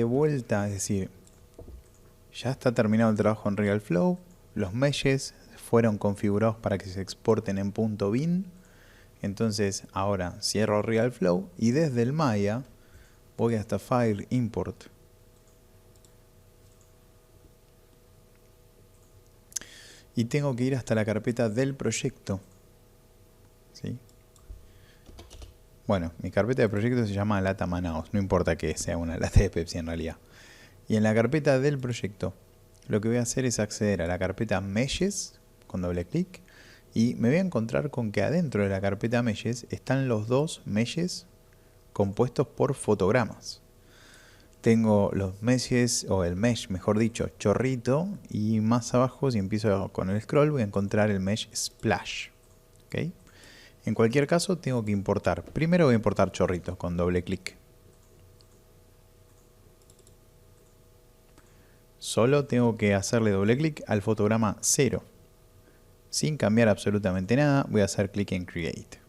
de vuelta, es decir, ya está terminado el trabajo en RealFlow, los meshes fueron configurados para que se exporten en .bin, entonces ahora cierro RealFlow y desde el Maya voy hasta File, Import. Y tengo que ir hasta la carpeta del proyecto. ¿Sí? Bueno, mi carpeta de proyecto se llama Lata Manaus, no importa que sea una lata de Pepsi en realidad. Y en la carpeta del proyecto, lo que voy a hacer es acceder a la carpeta Meshes con doble clic y me voy a encontrar con que adentro de la carpeta Meshes están los dos meshes compuestos por fotogramas. Tengo los meshes, o el mesh mejor dicho, chorrito, y más abajo, si empiezo con el scroll, voy a encontrar el mesh splash. ¿Okay? En cualquier caso, tengo que importar. Primero voy a importar chorrito con doble clic. Solo tengo que hacerle doble clic al fotograma 0. Sin cambiar absolutamente nada, voy a hacer clic en Create.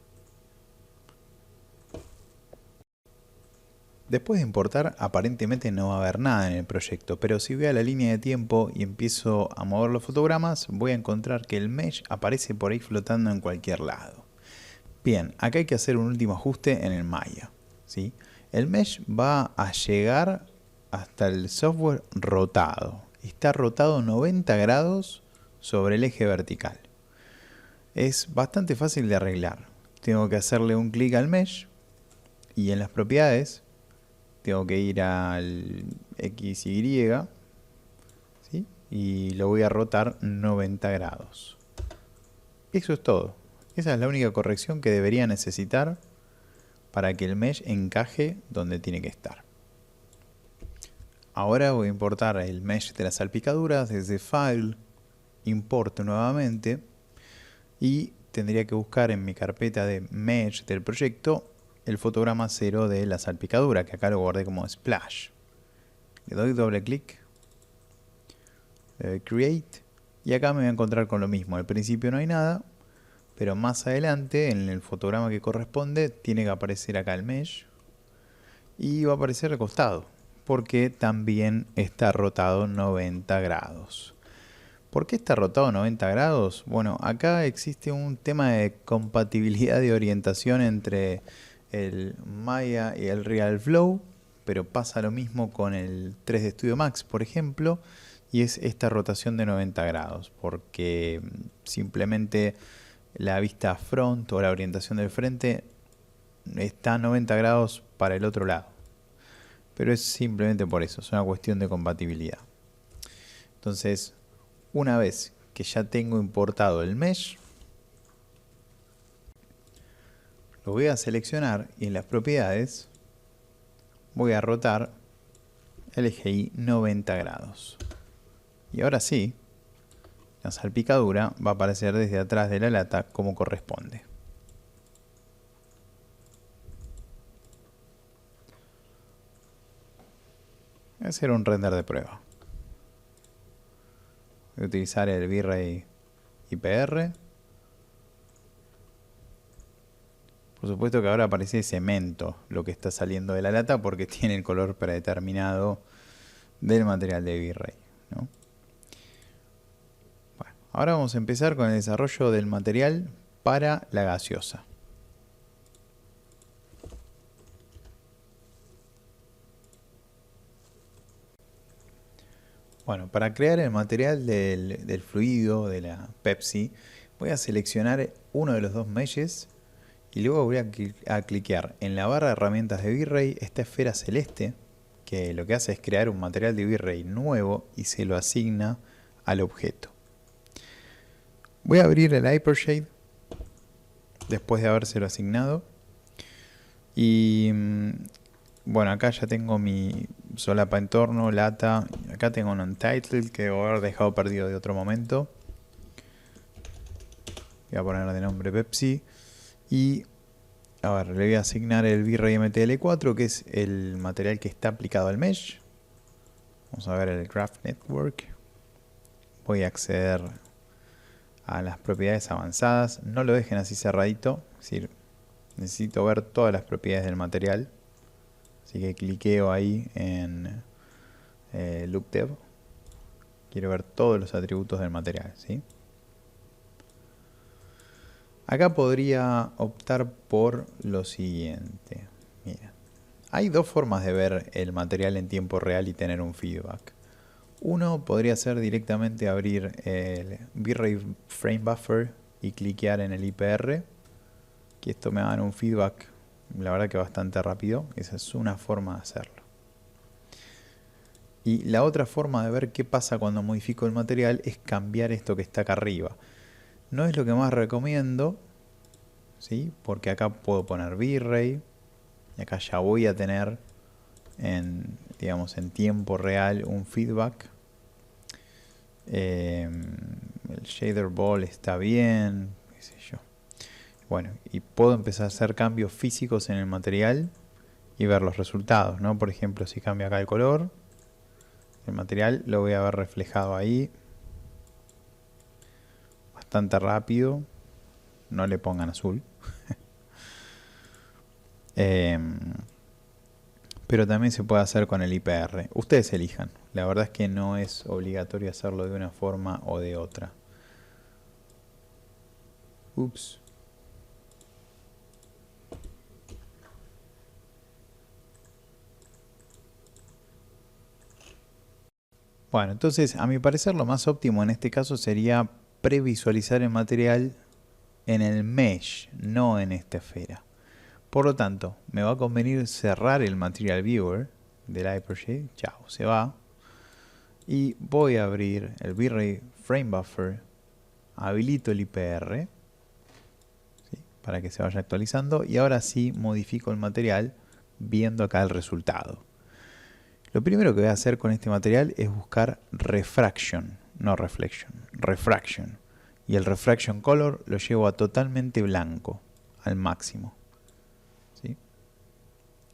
Después de importar, aparentemente no va a haber nada en el proyecto, pero si voy a la línea de tiempo y empiezo a mover los fotogramas, voy a encontrar que el mesh aparece por ahí flotando en cualquier lado. Bien, acá hay que hacer un último ajuste en el Maya, ¿sí? El mesh va a llegar hasta el software rotado. Está rotado 90 grados sobre el eje vertical. Es bastante fácil de arreglar. Tengo que hacerle un clic al mesh y en las propiedades tengo que ir al XY, ¿sí? Y lo voy a rotar 90 grados. Eso es todo. Esa es la única corrección que debería necesitar para que el mesh encaje donde tiene que estar. Ahora voy a importar el mesh de las salpicaduras desde File, Importo nuevamente y tendría que buscar en mi carpeta de mesh del proyecto el fotograma 0 de la salpicadura, que acá lo guardé como splash. Le doy doble clic, le doy create y acá me voy a encontrar con lo mismo. Al principio no hay nada, pero más adelante en el fotograma que corresponde tiene que aparecer acá el mesh y va a aparecer recostado porque también está rotado 90 grados. ¿Por qué está rotado 90 grados? Bueno, acá existe un tema de compatibilidad de orientación entre el Maya y el RealFlow, pero pasa lo mismo con el 3D Studio Max, por ejemplo, y es esta rotación de 90 grados, porque simplemente la vista front o la orientación del frente está a 90 grados para el otro lado. Pero es simplemente por eso, es una cuestión de compatibilidad. Entonces, una vez que ya tengo importado el mesh, lo voy a seleccionar y en las propiedades voy a rotar el eje Y 90 grados. Y ahora sí, la salpicadura va a aparecer desde atrás de la lata como corresponde. Voy a hacer un render de prueba. Voy a utilizar el V-Ray IPR. Por supuesto que ahora aparece cemento lo que está saliendo de la lata porque tiene el color predeterminado del material de V-Ray, ¿no? Bueno, ahora vamos a empezar con el desarrollo del material para la gaseosa. Bueno, para crear el material del fluido de la Pepsi, voy a seleccionar uno de los dos meshes y luego voy a cliquear en la barra de herramientas de V-Ray esta esfera celeste, que lo que hace es crear un material de V-Ray nuevo y se lo asigna al objeto. Voy a abrir el Hypershade después de habérselo asignado y bueno, acá ya tengo mi solapa entorno, lata, acá tengo un untitled que debo haber dejado perdido de otro momento. Voy a poner de nombre Pepsi y a ver, le voy a asignar el V-Ray MTL4 que es el material que está aplicado al mesh. Vamos a ver el Graph Network. Voy a acceder a las propiedades avanzadas. No lo dejen así cerradito, es decir, necesito ver todas las propiedades del material. Así que cliqueo ahí en el loop dev. Quiero ver todos los atributos del material, ¿sí? Acá podría optar por lo siguiente. Mira, hay dos formas de ver el material en tiempo real y tener un feedback. Uno podría ser directamente abrir el V-Ray Frame Buffer y cliquear en el IPR, que esto me va a dar un feedback, la verdad que bastante rápido. Esa es una forma de hacerlo. Y la otra forma de ver qué pasa cuando modifico el material es cambiar esto que está acá arriba. No es lo que más recomiendo, ¿sí? Porque acá puedo poner V-Ray y acá ya voy a tener digamos, en tiempo real un feedback. El shader ball está bien, qué sé yo. Bueno, y puedo empezar a hacer cambios físicos en el material y ver los resultados, ¿no? Por ejemplo, si cambio acá el color, el material lo voy a ver reflejado ahí. Bastante rápido. No le pongan azul. Pero también se puede hacer con el IPR. Ustedes elijan. La verdad es que no es obligatorio hacerlo de una forma o de otra. Ups. Bueno, entonces a mi parecer lo más óptimo en este caso sería previsualizar el material en el mesh, no en esta esfera. Por lo tanto, me va a convenir cerrar el Material Viewer del Hypershade. Chao, se va. Y voy a abrir el V-Ray Frame Buffer. Habilito el IPR, ¿sí? Para que se vaya actualizando. Y ahora sí modifico el material viendo acá el resultado. Lo primero que voy a hacer con este material es buscar refraction, no reflection, refraction. Y el refraction color lo llevo a totalmente blanco, al máximo. ¿Sí?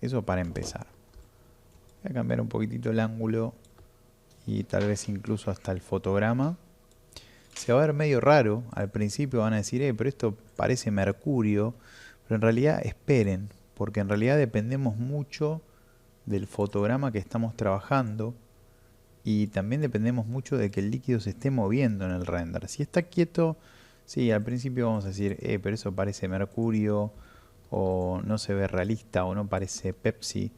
Eso para empezar. Voy a cambiar un poquitito el ángulo y tal vez incluso hasta el fotograma. Se va a ver medio raro, al principio van a decir, pero esto parece mercurio, pero en realidad esperen, porque en realidad dependemos mucho del fotograma que estamos trabajando y también dependemos mucho de que el líquido se esté moviendo en el render. Si está quieto, sí, al principio vamos a decir, pero eso parece mercurio, o no se ve realista, o no parece Pepsi,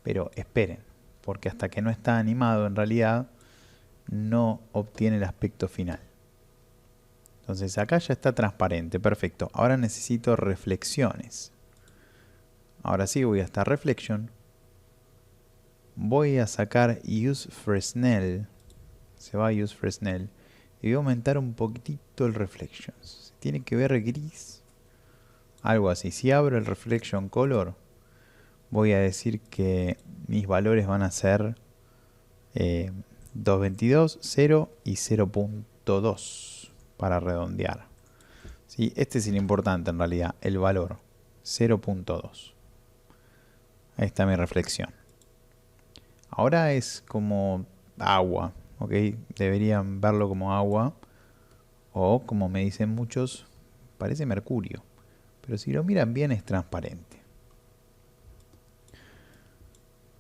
pero esperen, porque hasta que no está animado en realidad no obtiene el aspecto final. Entonces acá ya está transparente, perfecto. Ahora necesito reflexiones. Ahora sí voy a esta reflection. Voy a sacar Use Fresnel. Se va a Use Fresnel. Y voy a aumentar un poquitito el Reflections. Se tiene que ver gris. Algo así. Si abro el Reflection Color, voy a decir que mis valores van a ser 222, 0 y 0.2 para redondear. ¿Sí? Este es el importante en realidad, el valor 0.2. Ahí está mi reflexión. Ahora es como agua, ¿ok? Deberían verlo como agua o, como me dicen muchos, parece mercurio. Pero si lo miran bien es transparente.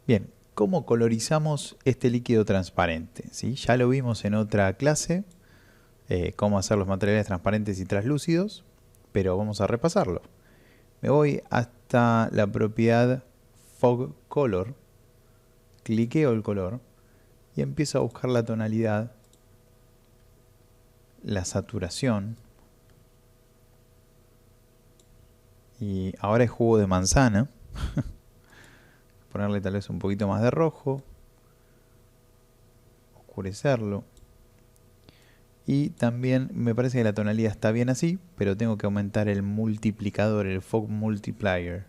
Bien, ¿cómo colorizamos este líquido transparente? ¿Sí? Ya lo vimos en otra clase, cómo hacer los materiales transparentes y translúcidos, pero vamos a repasarlo. Me voy hasta la propiedad Fog Color, cliqueo el color y empiezo a buscar la tonalidad, la saturación, y ahora es jugo de manzana. Ponerle tal vez un poquito más de rojo, oscurecerlo. Y también me parece que la tonalidad está bien así, pero tengo que aumentar el multiplicador, el Fog Multiplier,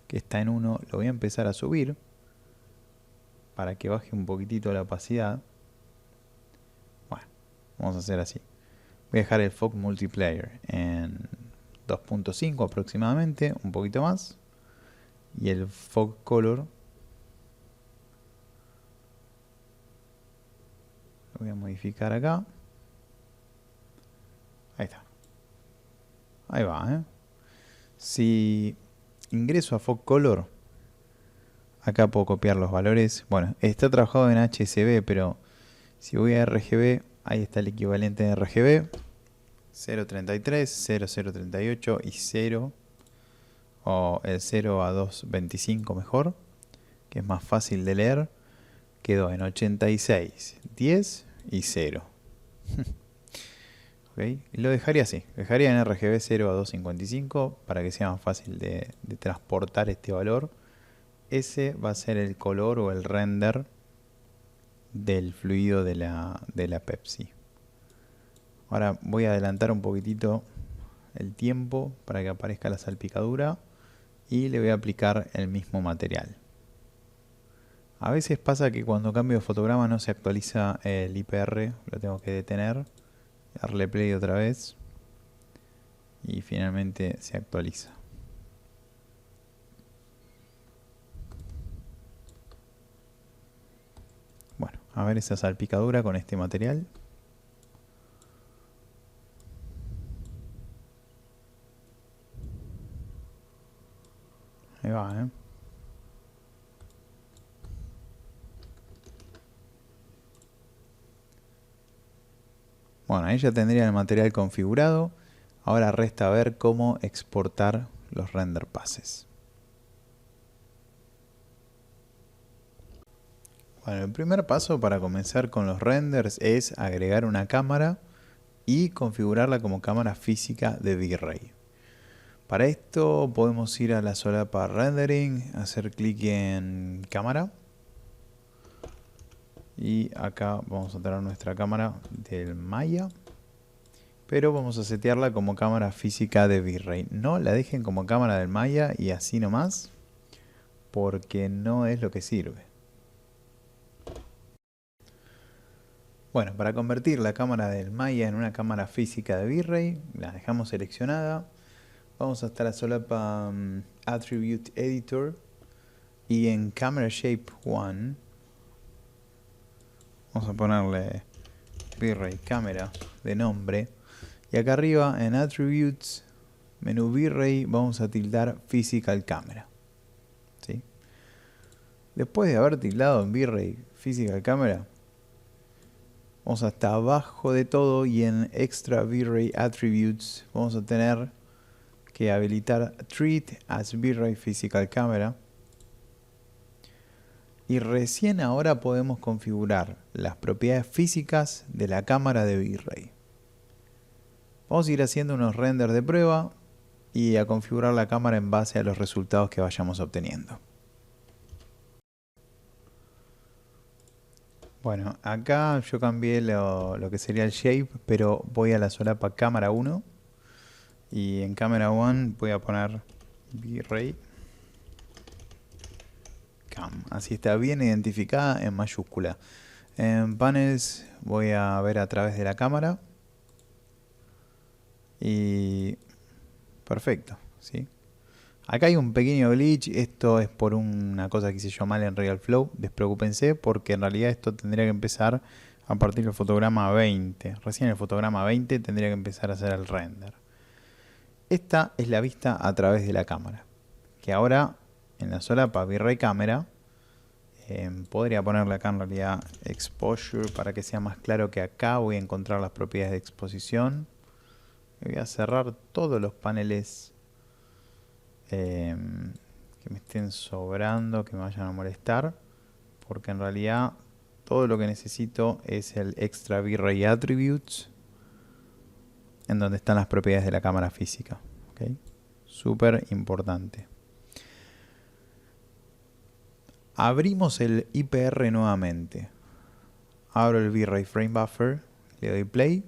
que está en 1. Lo voy a empezar a subir para que baje un poquitito la opacidad. Bueno, vamos a hacer así. Voy a dejar el Fog Multiplier en 2.5 aproximadamente, un poquito más. Y el Fog Color lo voy a modificar acá. Ahí está. Ahí va, Si ingreso a Fog Color, Acá puedo copiar los valores. Bueno, está trabajado en HSV, pero si voy a RGB, ahí está el equivalente de RGB. 0.33, 0.038 y 0, o el 0 a 2.25 mejor, que es más fácil de leer. Quedó en 86, 10 y 0. ¿Okay? Y lo dejaría así. Dejaría en RGB 0 a 255 para que sea más fácil de transportar este valor. Ese va a ser el color o el render del fluido de la Pepsi. Ahora voy a adelantar un poquitito el tiempo para que aparezca la salpicadura y le voy a aplicar el mismo material. A veces pasa que cuando cambio de fotograma no se actualiza el IPR, lo tengo que detener, darle play otra vez y finalmente se actualiza. Bueno, a ver esa salpicadura con este material. Ahí va, ¿eh? Bueno, ahí ya tendría el material configurado. Ahora resta ver cómo exportar los render passes. Bueno, el primer paso para comenzar con los renders es agregar una cámara y configurarla como cámara física de V-Ray. Para esto podemos ir a la solapa Rendering, hacer clic en cámara y acá vamos a tener nuestra cámara del Maya, pero vamos a setearla como cámara física de V-Ray. No la dejen como cámara del Maya y así nomás, porque no es lo que sirve. Bueno, para convertir la cámara del Maya en una cámara física de V-Ray, la dejamos seleccionada. Vamos hasta la solapa Attribute Editor y en Camera Shape 1 vamos a ponerle V-Ray Camera de nombre. Y acá arriba en Attributes, menú V-Ray, vamos a tildar Physical Camera. ¿Sí? Después de haber tildado en V-Ray Physical Camera, vamos hasta abajo de todo y en Extra V-Ray Attributes vamos a tener que habilitar Treat as V-Ray Physical Camera. Y recién ahora podemos configurar las propiedades físicas de la cámara de V-Ray. Vamos a ir haciendo unos renders de prueba y a configurar la cámara en base a los resultados que vayamos obteniendo. Bueno, acá yo cambié lo que sería el shape, pero voy a la solapa cámara 1 y en cámara 1 voy a poner V-Ray Cam. Así está bien identificada en mayúscula. En panels voy a ver a través de la cámara y perfecto, ¿sí? Acá hay un pequeño glitch, esto es por una cosa que hice yo mal en RealFlow, despreocúpense porque en realidad esto tendría que empezar a partir del fotograma 20. Recién en el fotograma 20 tendría que empezar a hacer el render. Esta es la vista a través de la cámara, que ahora en la solapa V-Ray Camera podría ponerle acá en realidad Exposure para que sea más claro que acá voy a encontrar las propiedades de exposición. Voy a cerrar todos los paneles que me estén sobrando, que me vayan a molestar, porque en realidad todo lo que necesito es el Extra V-Ray Attributes, en donde están las propiedades de la cámara física. ¿Okay? Súper importante. Abrimos el IPR nuevamente. Abro el V-Ray Frame Buffer, le doy play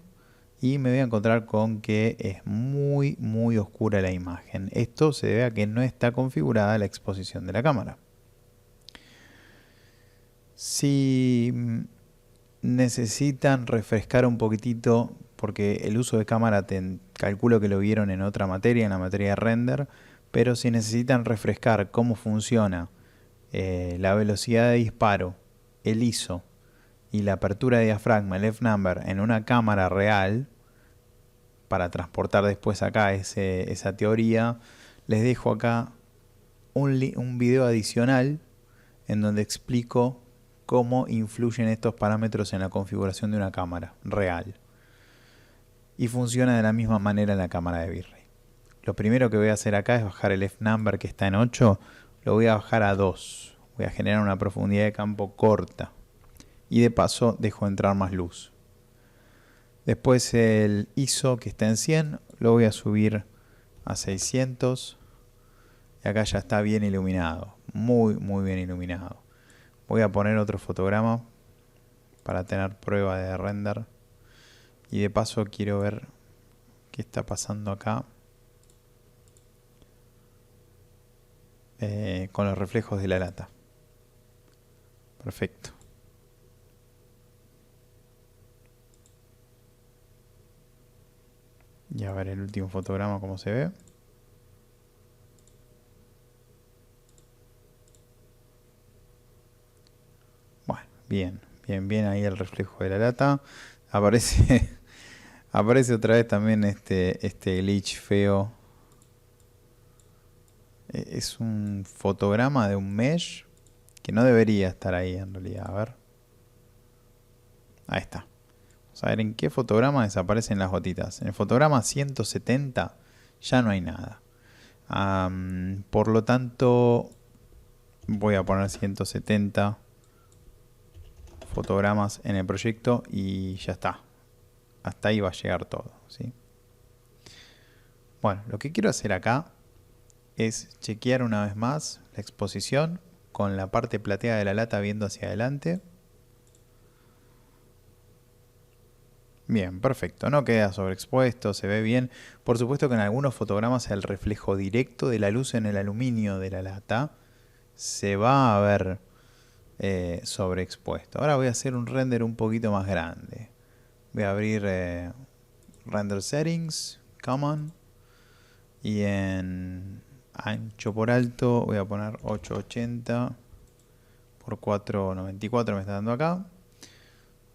y me voy a encontrar con que es muy oscura la imagen. Esto se debe a que no está configurada la exposición de la cámara. Si necesitan refrescar un poquitito, porque el uso de cámara calculo que lo vieron en otra materia, en la materia de render, pero si necesitan refrescar cómo funciona la velocidad de disparo, el ISO y la apertura de diafragma, el F-number, en una cámara real, para transportar después acá esa teoría, les dejo acá un video adicional en donde explico cómo influyen estos parámetros en la configuración de una cámara real. Y funciona de la misma manera en la cámara de V-Ray. Lo primero que voy a hacer acá es bajar el F-number que está en 8, lo voy a bajar a 2. Voy a generar una profundidad de campo corta. Y de paso dejo entrar más luz. Después el ISO que está en 100 lo voy a subir a 600. Y acá ya está bien iluminado. Muy bien iluminado. Voy a poner otro fotograma para tener prueba de render. Y de paso quiero ver qué está pasando acá con los reflejos de la lata. Perfecto. Y a ver el último fotograma cómo se ve. Bueno, bien ahí el reflejo de la lata. Aparece aparece otra vez también este glitch feo. Es un fotograma de un mesh que no debería estar ahí en realidad. A ver. Ahí está. Vamos a ver en qué fotograma desaparecen las gotitas. En el fotograma 170 ya no hay nada. Por lo tanto, voy a poner 170 fotogramas en el proyecto y ya está. Hasta ahí va a llegar todo, ¿sí? Bueno, lo que quiero hacer acá es chequear una vez más la exposición con la parte plateada de la lata viendo hacia adelante. Bien, perfecto, no queda sobreexpuesto, se ve bien. Por supuesto que en algunos fotogramas el reflejo directo de la luz en el aluminio de la lata se va a ver sobreexpuesto. Ahora voy a hacer un render un poquito más grande. Voy a abrir Render Settings, Common, y en ancho por alto voy a poner 880 por 494 me está dando acá.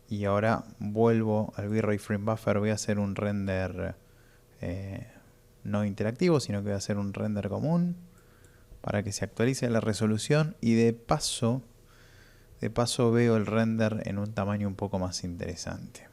Y ahora vuelvo al V-Ray Frame Buffer, voy a hacer un render no interactivo, sino que voy a hacer un render común para que se actualice la resolución y de paso veo el render en un tamaño un poco más interesante.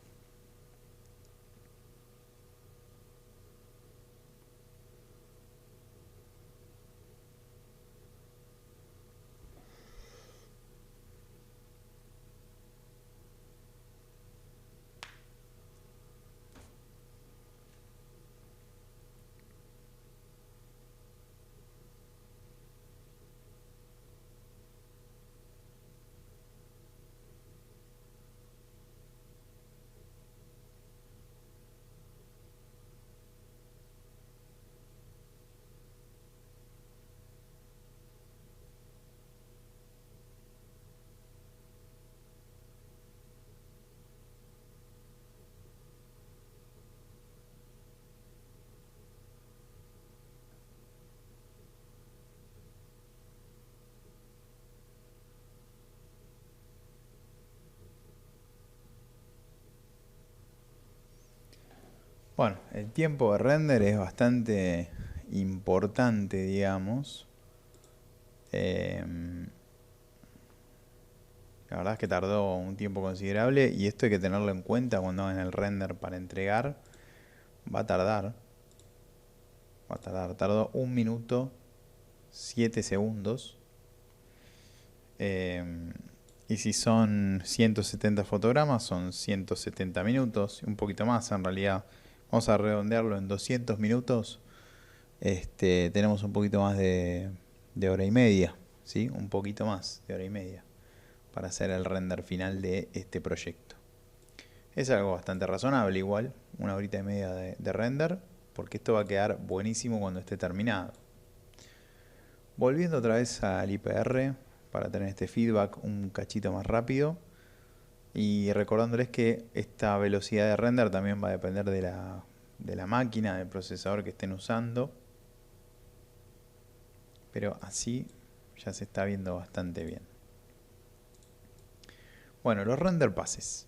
Bueno, el tiempo de render es bastante importante, digamos. La verdad es que tardó un tiempo considerable y esto hay que tenerlo en cuenta cuando hagan el render para entregar. Va a tardar. Tardó 1 minuto 7 segundos. Y si son 170 fotogramas, son 170 minutos, un poquito más en realidad. Vamos a redondearlo en 200 minutos. Tenemos un poquito más de hora y media, ¿sí? Un poquito más de hora y media para hacer el render final de este proyecto. Es algo bastante razonable igual, 1 horita y media de render, porque esto va a quedar buenísimo cuando esté terminado. Volviendo otra vez al IPR para tener este feedback un cachito más rápido y recordándoles que esta velocidad de render también va a depender de la máquina, del procesador que estén usando, pero así ya se está viendo bastante bien. Bueno, los render passes.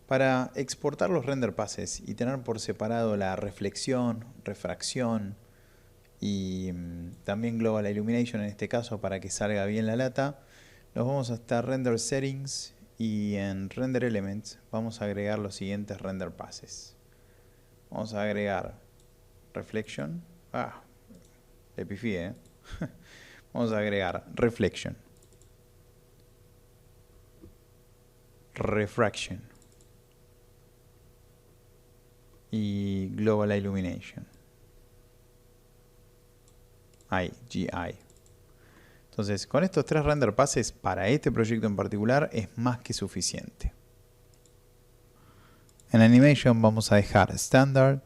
Para exportar los render passes y tener por separado la reflexión, refracción y también Global Illumination en este caso para que salga bien la lata, nos vamos hasta Render Settings y en Render Elements vamos a agregar los siguientes render passes. Vamos a agregar Reflection. Le pifié, Vamos a agregar Reflection, Refraction y Global Illumination. Ahí, GI. Entonces, con estos 3 render passes para este proyecto en particular es más que suficiente. En Animation vamos a dejar Standard,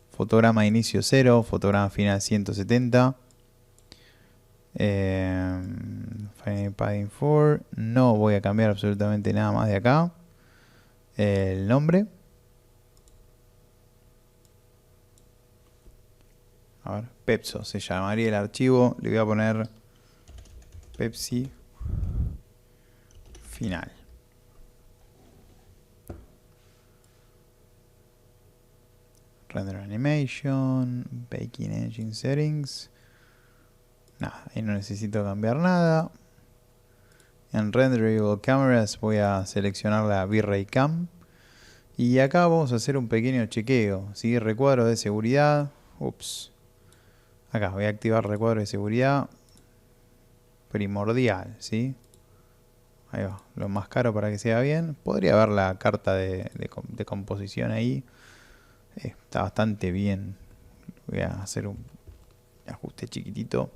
fotograma de inicio 0, fotograma final 170, Final Padding 4, no voy a cambiar absolutamente nada más de acá. El nombre. A ver, Pepso se llamaría el archivo. Le voy a poner Pepsi final. Render Animation, Baking Engine Settings. Nada, ahí no necesito cambiar nada. En Renderable Cameras voy a seleccionar la V-Ray Cam. Y acá vamos a hacer un pequeño chequeo. ¿Sí? Recuadro de seguridad. Ups. Acá voy a activar recuadro de seguridad. Primordial, ¿sí? Ahí va, lo más caro para que sea bien. Podría haber la carta de composición ahí. Está bastante bien. Voy a hacer un ajuste chiquitito.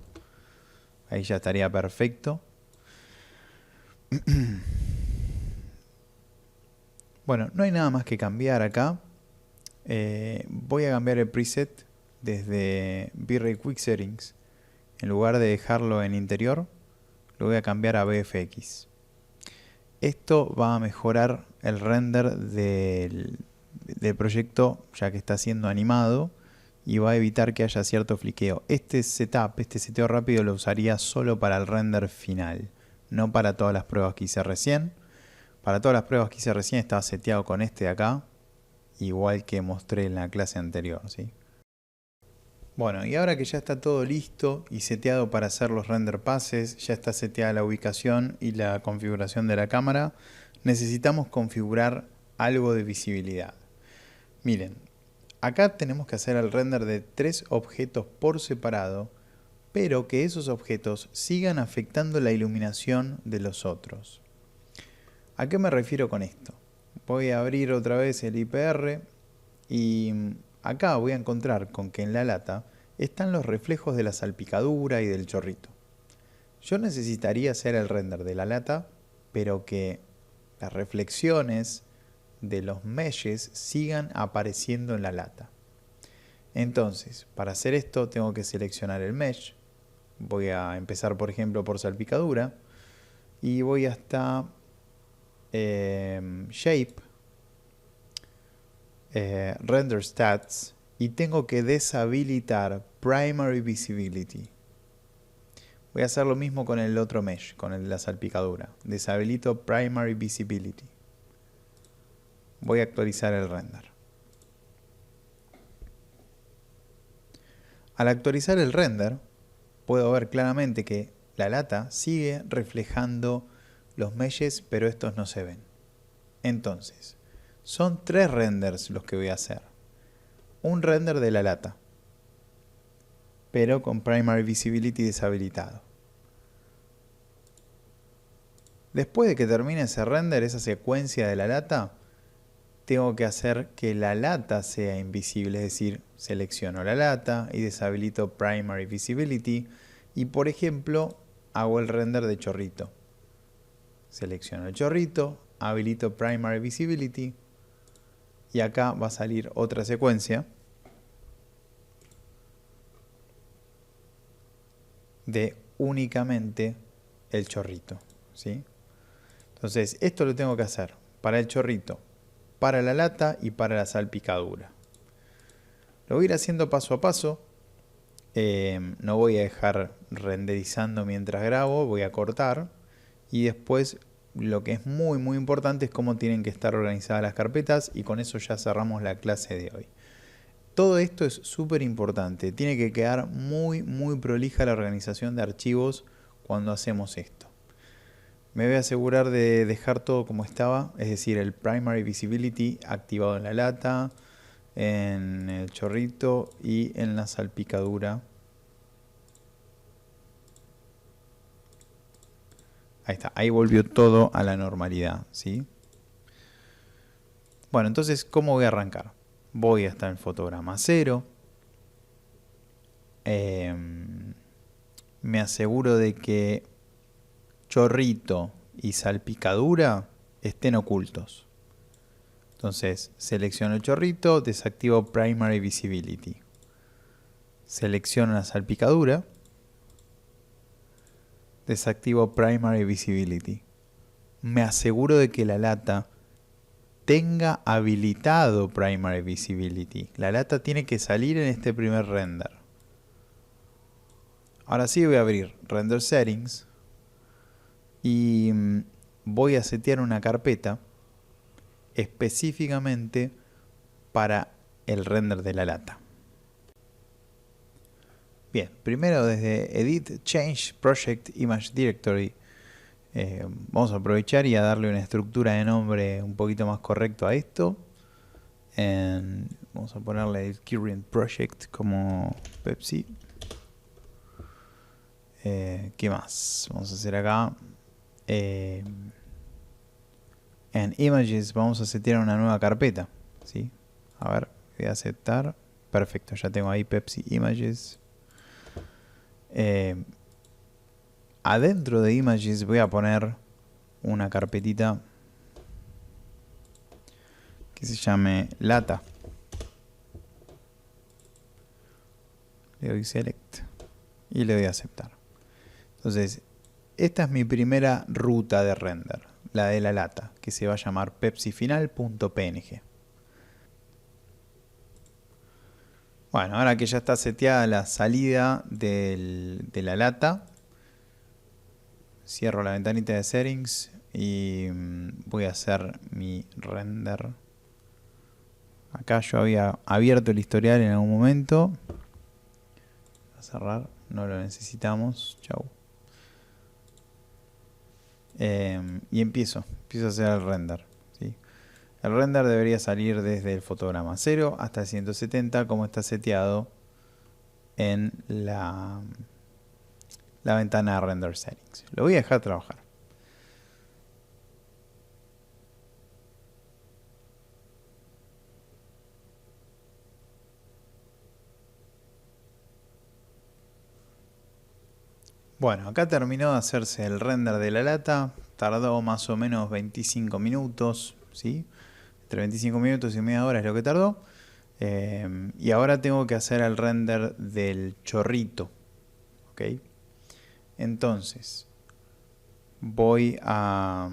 Ahí ya estaría perfecto. Bueno, no hay nada más que cambiar acá. Voy a cambiar el preset desde V-Ray Quick Settings. En lugar de dejarlo en interior, lo voy a cambiar a VFX. Esto va a mejorar el render del proyecto ya que está siendo animado y va a evitar que haya cierto fliqueo. Este seteo rápido lo usaría solo para el render final, no para todas las pruebas que hice recién. Para todas las pruebas que hice recién estaba seteado con este de acá, igual que mostré en la clase anterior, ¿sí? Bueno, y ahora que ya está todo listo y seteado para hacer los render passes, ya está seteada la ubicación y la configuración de la cámara, necesitamos configurar algo de visibilidad. Miren, acá tenemos que hacer el render de 3 objetos por separado, pero que esos objetos sigan afectando la iluminación de los otros. ¿A qué me refiero con esto? Voy a abrir otra vez el IPR y acá voy a encontrar con que en la lata están los reflejos de la salpicadura y del chorrito. Yo necesitaría hacer el render de la lata, pero que las reflexiones de los meshes sigan apareciendo en la lata. Entonces, para hacer esto tengo que seleccionar el mesh. Voy a empezar, por ejemplo, por salpicadura y voy hasta Shape, Render Stats, y tengo que deshabilitar Primary Visibility. Voy a hacer lo mismo con el otro mesh, con el de la salpicadura. Deshabilito Primary Visibility. Voy a actualizar el render. Al actualizar el render, puedo ver claramente que la lata sigue reflejando los meshes, pero estos no se ven. Entonces, son 3 renders los que voy a hacer. Un render de la lata, pero con Primary Visibility deshabilitado. Después de que termine ese render, esa secuencia de la lata, tengo que hacer que la lata sea invisible, es decir, selecciono la lata y deshabilito Primary Visibility y, por ejemplo, hago el render de chorrito. Selecciono el chorrito, habilito Primary Visibility y acá va a salir otra secuencia de únicamente el chorrito, ¿sí? Entonces, esto lo tengo que hacer para el chorrito, para la lata y para la salpicadura. Lo voy a ir haciendo paso a paso. No voy a dejar renderizando mientras grabo, voy a cortar. Y después lo que es muy importante es cómo tienen que estar organizadas las carpetas. Y con eso ya cerramos la clase de hoy. Todo esto es súper importante. Tiene que quedar muy prolija la organización de archivos cuando hacemos esto. Me voy a asegurar de dejar todo como estaba, es decir, el Primary Visibility activado en la lata, en el chorrito y en la salpicadura. Ahí está, ahí volvió todo a la normalidad, ¿sí? Bueno, entonces, ¿cómo voy a arrancar? Voy hasta el fotograma 0. Me aseguro de que chorrito y salpicadura estén ocultos. Entonces, selecciono el chorrito, desactivo Primary Visibility. Selecciono la salpicadura, desactivo Primary Visibility. Me aseguro de que la lata tenga habilitado Primary Visibility. La lata tiene que salir en este primer render. Ahora sí voy a abrir Render Settings y voy a setear una carpeta específicamente para el render de la lata. Bien, primero desde Edit, Change, Project, Image Directory vamos a aprovechar y a darle una estructura de nombre un poquito más correcto a esto. Vamos a ponerle el Current Project como Pepsi. ¿Qué más? Vamos a hacer acá. En Images vamos a setear una nueva carpeta. ¿Sí? A ver, voy a aceptar. Perfecto, ya tengo ahí Pepsi Images. Adentro de Images voy a poner una carpetita que se llame Lata. Le doy Select y le doy a aceptar. Entonces, esta es mi primera ruta de render, la de la lata, que se va a llamar pepsifinal.png. Bueno, ahora que ya está seteada la salida de la lata, cierro la ventanita de settings y voy a hacer mi render. Acá yo había abierto el historial en algún momento. Voy a cerrar, no lo necesitamos. Chau. Y empiezo a hacer el render, ¿sí? El render debería salir desde el fotograma 0 hasta 170 como está seteado en la ventana de Render Settings. Lo voy a dejar trabajar. Bueno, acá terminó de hacerse el render de la lata. Tardó más o menos 25 minutos, ¿sí? Entre 25 minutos y media hora es lo que tardó. Y ahora tengo que hacer el render del chorrito. ¿Ok? Entonces, voy a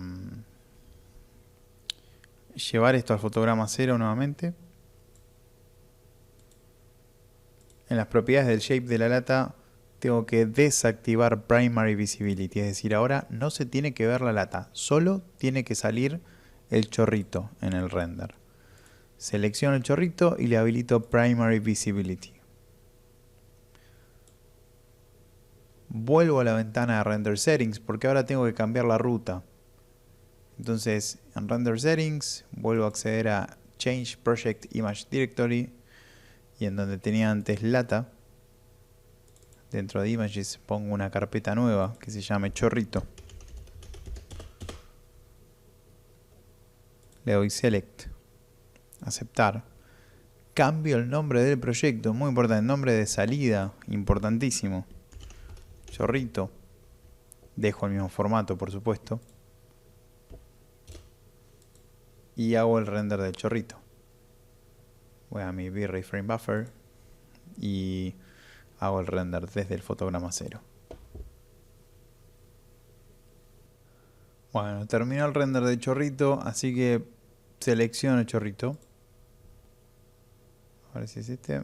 llevar esto al fotograma 0 nuevamente. En las propiedades del shape de la lata tengo que desactivar Primary Visibility, es decir, ahora no se tiene que ver la lata, solo tiene que salir el chorrito en el render. Selecciono el chorrito y le habilito Primary Visibility. Vuelvo a la ventana de Render Settings porque ahora tengo que cambiar la ruta. Entonces, en Render Settings vuelvo a acceder a Change Project Image Directory y en donde tenía antes lata, dentro de Images pongo una carpeta nueva que se llame chorrito. Le doy Select, aceptar. Cambio el nombre del proyecto, muy importante, el nombre de salida, importantísimo. Chorrito. Dejo el mismo formato, por supuesto. Y hago el render del chorrito. Voy a mi V-Ray Frame Buffer y hago el render desde el fotograma 0. Bueno, terminó el render del chorrito, así que selecciono el chorrito. A ver si es este.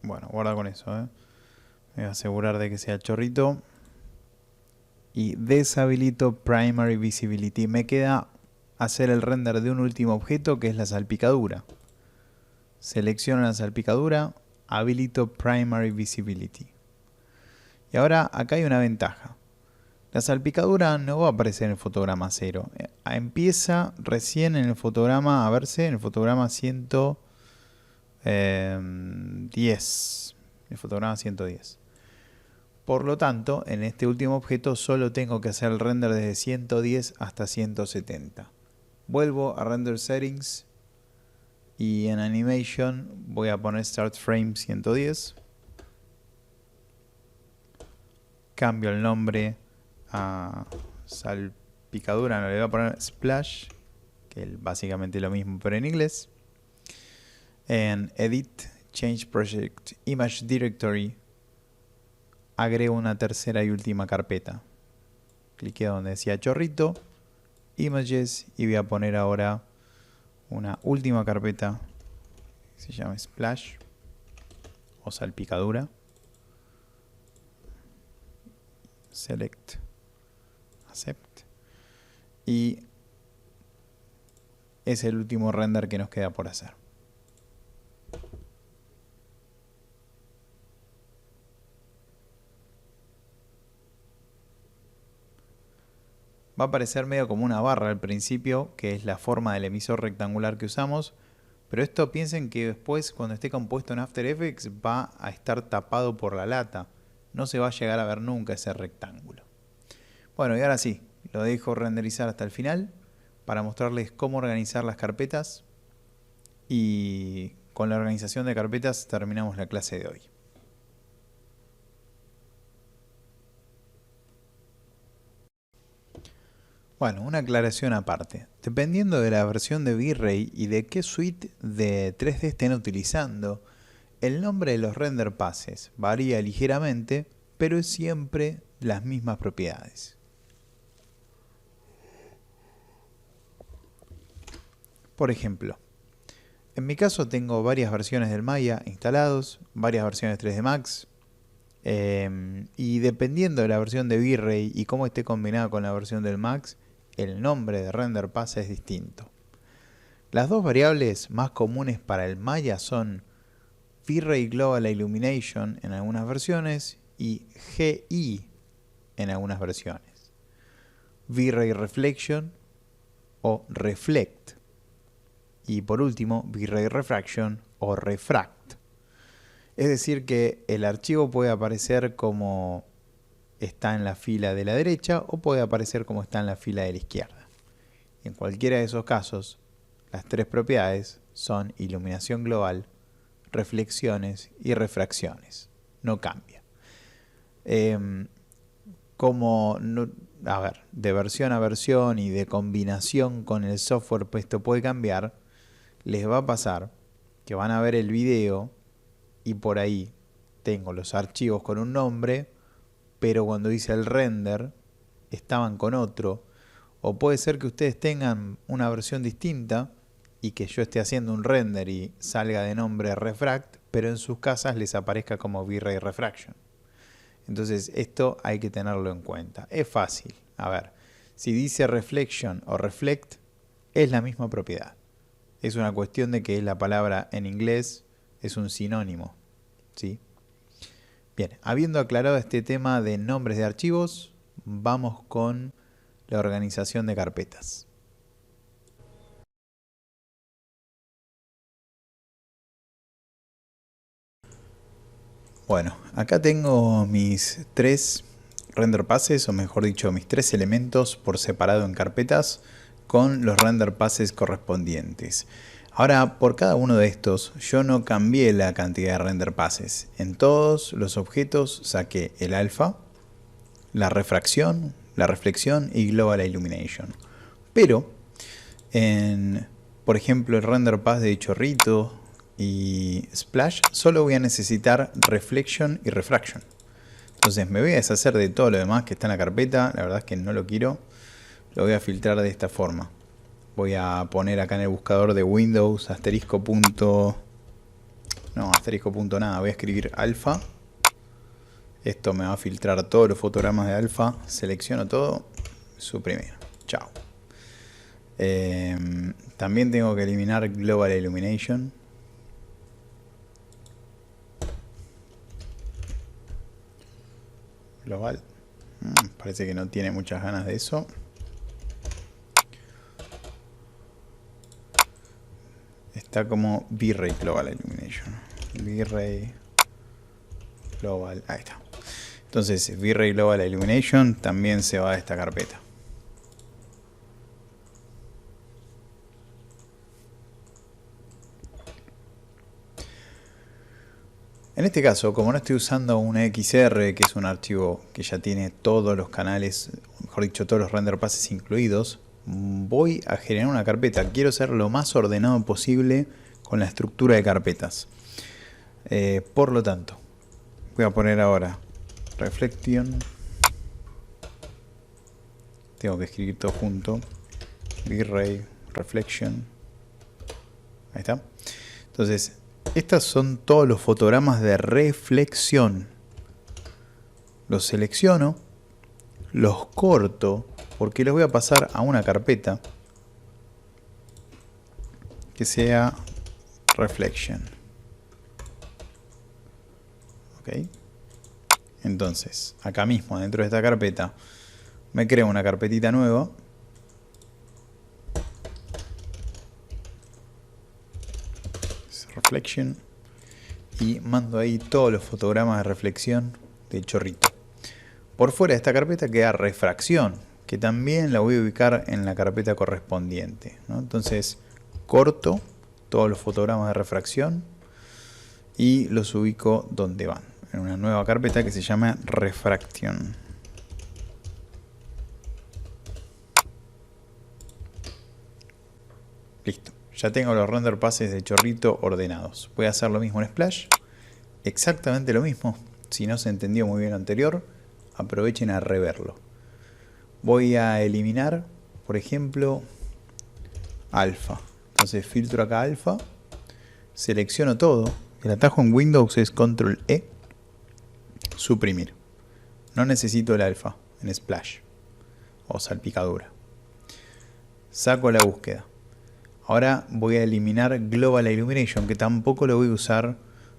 Bueno, guarda con eso, Me voy a asegurar de que sea el chorrito. Y deshabilito Primary Visibility. Me queda hacer el render de un último objeto que es la salpicadura. Selecciono la salpicadura, habilito Primary Visibility. Y ahora acá hay una ventaja. La salpicadura no va a aparecer en el fotograma 0. Empieza recién en el fotograma a verse en el fotograma 110. El fotograma 110. Por lo tanto, en este último objeto solo tengo que hacer el render desde 110 hasta 170. Vuelvo a Render Settings y en Animation voy a poner Start Frame 110. Cambio el nombre a salpicadura, no le voy a poner Splash, que es básicamente lo mismo pero en inglés. En Edit, Change Project, Image Directory, agrego una tercera y última carpeta. Cliqué donde decía chorrito, Images, y voy a poner ahora una última carpeta que se llama Splash o salpicadura. Select, Accept, y es el último render que nos queda por hacer. Va a aparecer medio como una barra al principio, que es la forma del emisor rectangular que usamos, pero esto piensen que después, cuando esté compuesto en After Effects, va a estar tapado por la lata. No se va a llegar a ver nunca ese rectángulo. Bueno, y ahora sí, lo dejo renderizar hasta el final para mostrarles cómo organizar las carpetas, y con la organización de carpetas terminamos la clase de hoy. Bueno, una aclaración aparte. Dependiendo de la versión de V-Ray y de qué suite de 3D estén utilizando, el nombre de los render passes varía ligeramente, pero es siempre las mismas propiedades. Por ejemplo, en mi caso tengo varias versiones del Maya instalados, varias versiones 3D Max, y dependiendo de la versión de V-Ray y cómo esté combinada con la versión del Max, el nombre de render pass es distinto. Las dos variables más comunes para el Maya son V-Ray Global Illumination en algunas versiones y GI en algunas versiones. V-Ray Reflection o Reflect. Y por último, V-Ray Refraction o Refract. Es decir que el archivo puede aparecer como está en la fila de la derecha o puede aparecer como está en la fila de la izquierda. En cualquiera de esos casos, las tres propiedades son iluminación global, reflexiones y refracciones. No cambia. De versión a versión y de combinación con el software, pues esto puede cambiar. Les va a pasar que van a ver el video y por ahí tengo los archivos con un nombre, pero cuando hice el render estaban con otro. O puede ser que ustedes tengan una versión distinta y que yo esté haciendo un render y salga de nombre Refract, pero en sus casas les aparezca como V-Ray Refraction. Entonces esto hay que tenerlo en cuenta. Es fácil. A ver, si dice Reflection o Reflect, es la misma propiedad. Es una cuestión de que la palabra en inglés es un sinónimo, ¿sí? Bien, habiendo aclarado este tema de nombres de archivos, vamos con la organización de carpetas. Bueno, acá tengo mis tres render passes, o mejor dicho, mis tres elementos por separado en carpetas con los render passes correspondientes. Ahora, por cada uno de estos, yo no cambié la cantidad de render passes. En todos los objetos saqué el alfa, la refracción, la reflexión y global illumination. Pero, por ejemplo, el render pass de chorrito y splash, solo voy a necesitar reflection y refraction. Entonces me voy a deshacer de todo lo demás que está en la carpeta. La verdad es que no lo quiero. Lo voy a filtrar de esta forma. Voy a poner acá en el buscador de Windows asterisco punto nada. Voy a escribir alfa. Esto me va a filtrar todos los fotogramas de alfa. Selecciono todo. Suprimir. Chao. También tengo que eliminar Global Illumination. Global. Para parece que no tiene muchas ganas de eso. Está como V-Ray Global Illumination. V-Ray Global, ahí está. Entonces V-Ray Global Illumination también se va a esta carpeta. En este caso, como no estoy usando un XR, que es un archivo que ya tiene todos los canales, mejor dicho, todos los render passes incluidos, voy a generar una carpeta. Quiero ser lo más ordenado posible con la estructura de carpetas. Por lo tanto, voy a poner ahora Reflection. Tengo que escribir todo junto. V-Ray Reflection. Ahí está. Entonces, estos son todos los fotogramas de reflexión. Los selecciono, los corto, porque los voy a pasar a una carpeta que sea Reflection. Ok. Entonces, acá mismo, dentro de esta carpeta, me creo una carpetita nueva. Reflection. Y mando ahí todos los fotogramas de reflexión de chorrito. Por fuera de esta carpeta queda refracción, que también la voy a ubicar en la carpeta correspondiente, ¿no? Entonces corto todos los fotogramas de refracción y los ubico donde van, en una nueva carpeta que se llama Refraction. Listo. Ya tengo los render passes de chorrito ordenados. Voy a hacer lo mismo en Splash. Exactamente lo mismo. Si no se entendió muy bien lo anterior, aprovechen a reverlo. Voy a eliminar, por ejemplo, alfa. Entonces filtro acá alfa. Selecciono todo. El atajo en Windows es Control E. Suprimir. No necesito el alfa en Splash o salpicadura. Saco la búsqueda. Ahora voy a eliminar Global Illumination, que tampoco lo voy a usar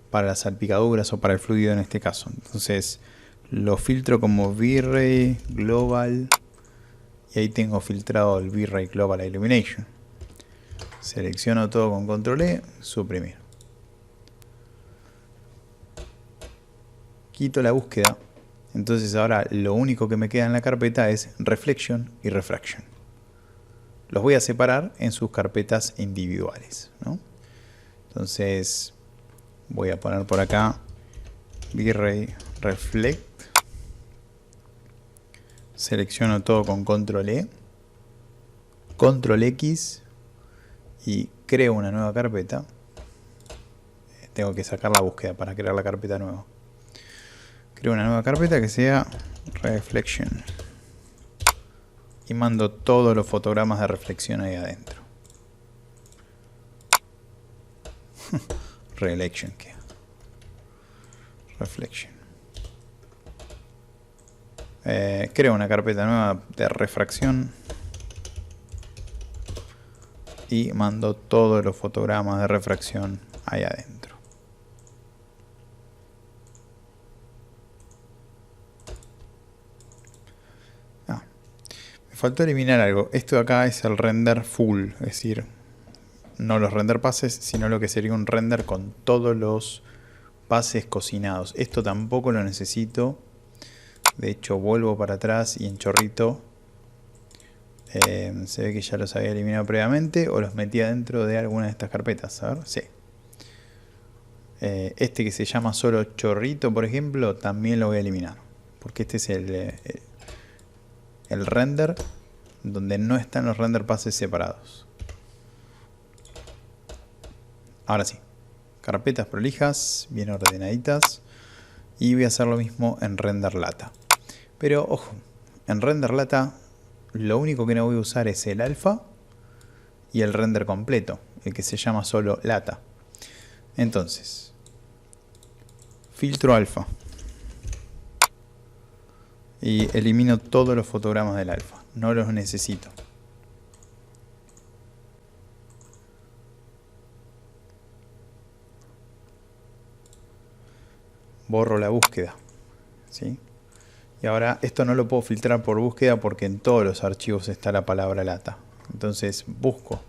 para las salpicaduras o para el fluido en este caso. Entonces lo filtro como V-Ray Global y ahí tengo filtrado el V-Ray Global Illumination. Selecciono todo con Control E, suprimir. Quito la búsqueda. Entonces ahora lo único que me queda en la carpeta es Reflection y Refraction. Los voy a separar en sus carpetas individuales, ¿no? Entonces voy a poner por acá V-Ray Reflect. Selecciono todo con Control E, Control X y creo una nueva carpeta. Tengo que sacar la búsqueda para crear la carpeta nueva. Creo una nueva carpeta que sea Reflection. Y mando todos los fotogramas de reflexión ahí adentro. Reflection. Creo una carpeta nueva de refracción. Y mando todos los fotogramas de refracción ahí adentro. Faltó eliminar algo. Esto de acá es el render full, es decir, no los render pases, sino lo que sería un render con todos los pases cocinados. Esto tampoco lo necesito. De hecho, vuelvo para atrás y en chorrito se ve que ya los había eliminado previamente o los metía dentro de alguna de estas carpetas. A ver, sí. Este que se llama solo chorrito, por ejemplo, también lo voy a eliminar. Porque este es el render donde no están los render passes separados. Ahora sí, carpetas prolijas, bien ordenaditas, y voy a hacer lo mismo en render lata. Pero ojo, en render lata lo único que no voy a usar es el alfa y el render completo, el que se llama solo lata. Entonces, filtro alfa. Y elimino todos los fotogramas del alfa. No los necesito. Borro la búsqueda, ¿sí? Y ahora esto no lo puedo filtrar por búsqueda porque en todos los archivos está la palabra lata. Entonces busco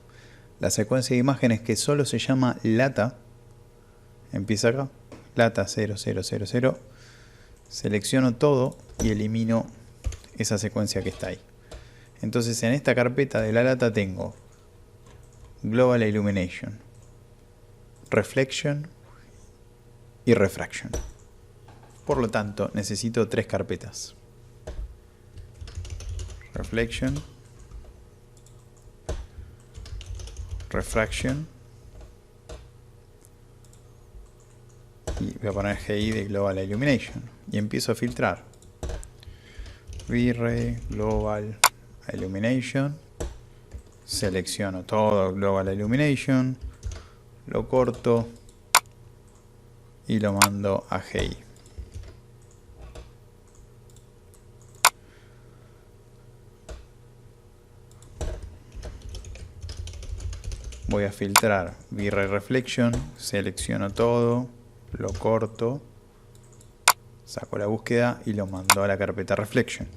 la secuencia de imágenes que solo se llama lata. Empieza acá, lata 0000. Selecciono todo y elimino esa secuencia que está ahí. Entonces en esta carpeta de la lata tengo Global Illumination, Reflection y Refraction. Por lo tanto, necesito 3 carpetas. Reflection, Refraction y voy a poner GI de Global Illumination y empiezo a filtrar. V-Ray, Global Illumination, selecciono todo Global Illumination, lo corto y lo mando a GI. Voy a filtrar V-Ray Reflection, selecciono todo, lo corto, saco la búsqueda y lo mando a la carpeta Reflection.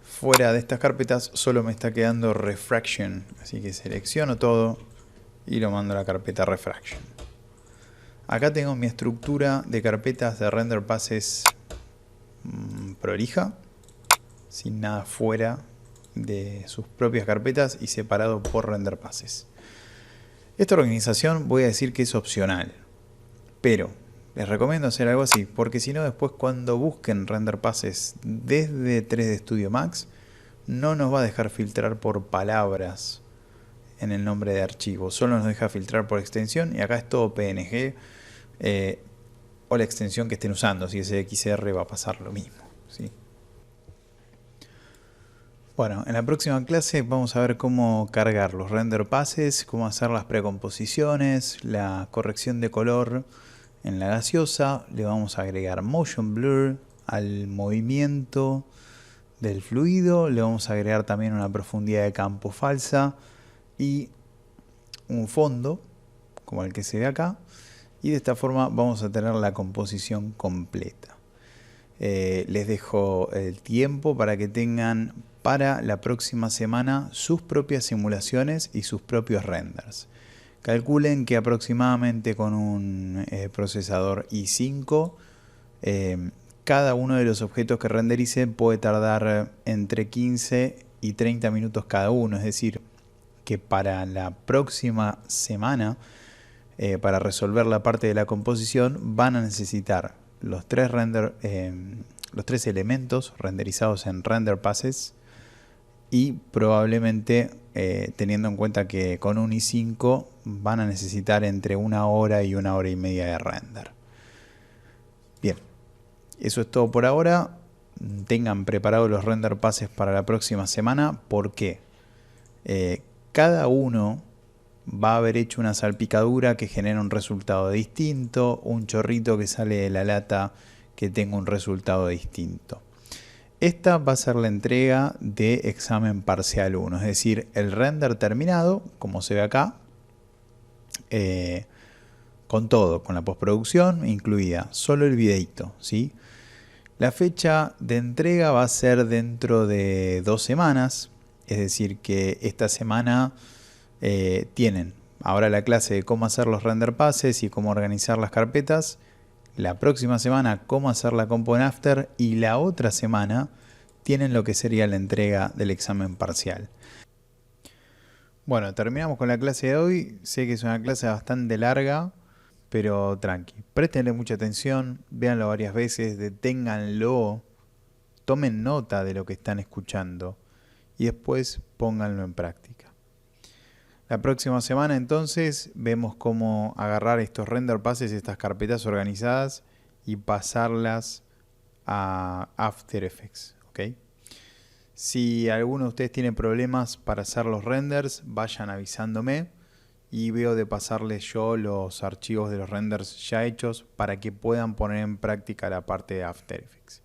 Fuera de estas carpetas solo me está quedando Refraction, así que selecciono todo y lo mando a la carpeta Refraction. Acá tengo mi estructura de carpetas de render passes prolija, sin nada fuera de sus propias carpetas y separado por render passes. Esta organización voy a decir que es opcional, pero les recomiendo hacer algo así, porque si no después cuando busquen render passes desde 3D Studio Max no nos va a dejar filtrar por palabras en el nombre de archivo, solo nos deja filtrar por extensión y acá es todo PNG o la extensión que estén usando. Si es XR va a pasar lo mismo, ¿sí? Bueno, en la próxima clase vamos a ver cómo cargar los render passes, cómo hacer las precomposiciones, la corrección de color en la gaseosa. Le vamos a agregar motion blur al movimiento del fluido. Le vamos a agregar también una profundidad de campo falsa y un fondo como el que se ve acá. Y de esta forma vamos a tener la composición completa. Les dejo el tiempo para que tengan para la próxima semana sus propias simulaciones y sus propios renders. Calculen que aproximadamente con un procesador i5 cada uno de los objetos que renderice puede tardar entre 15 y 30 minutos cada uno. Es decir, que para la próxima semana, para resolver la parte de la composición, van a necesitar los tres elementos renderizados en render passes y probablemente teniendo en cuenta que con un i5 van a necesitar entre 1 hora y 1 hora y media de render. Bien, eso es todo por ahora. Tengan preparados los render passes para la próxima semana porque cada uno va a haber hecho una salpicadura que genera un resultado distinto, un chorrito que sale de la lata que tenga un resultado distinto. Esta va a ser la entrega de examen parcial 1, es decir, el render terminado, como se ve acá, con todo, con la postproducción incluida, solo el videito, ¿sí? La fecha de entrega va a ser dentro de 2 semanas, es decir que esta semana tienen ahora la clase de cómo hacer los render passes y cómo organizar las carpetas. La próxima semana cómo hacer la compo en After y la otra semana tienen lo que sería la entrega del examen parcial. Bueno, terminamos con la clase de hoy. Sé que es una clase bastante larga, pero tranqui. Préstenle mucha atención, véanlo varias veces, deténganlo, tomen nota de lo que están escuchando y después pónganlo en práctica. La próxima semana entonces vemos cómo agarrar estos render passes, estas carpetas organizadas y pasarlas a After Effects, ¿ok? Si alguno de ustedes tiene problemas para hacer los renders, vayan avisándome y veo de pasarles yo los archivos de los renders ya hechos para que puedan poner en práctica la parte de After Effects.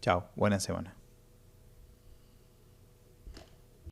Chao, buena semana.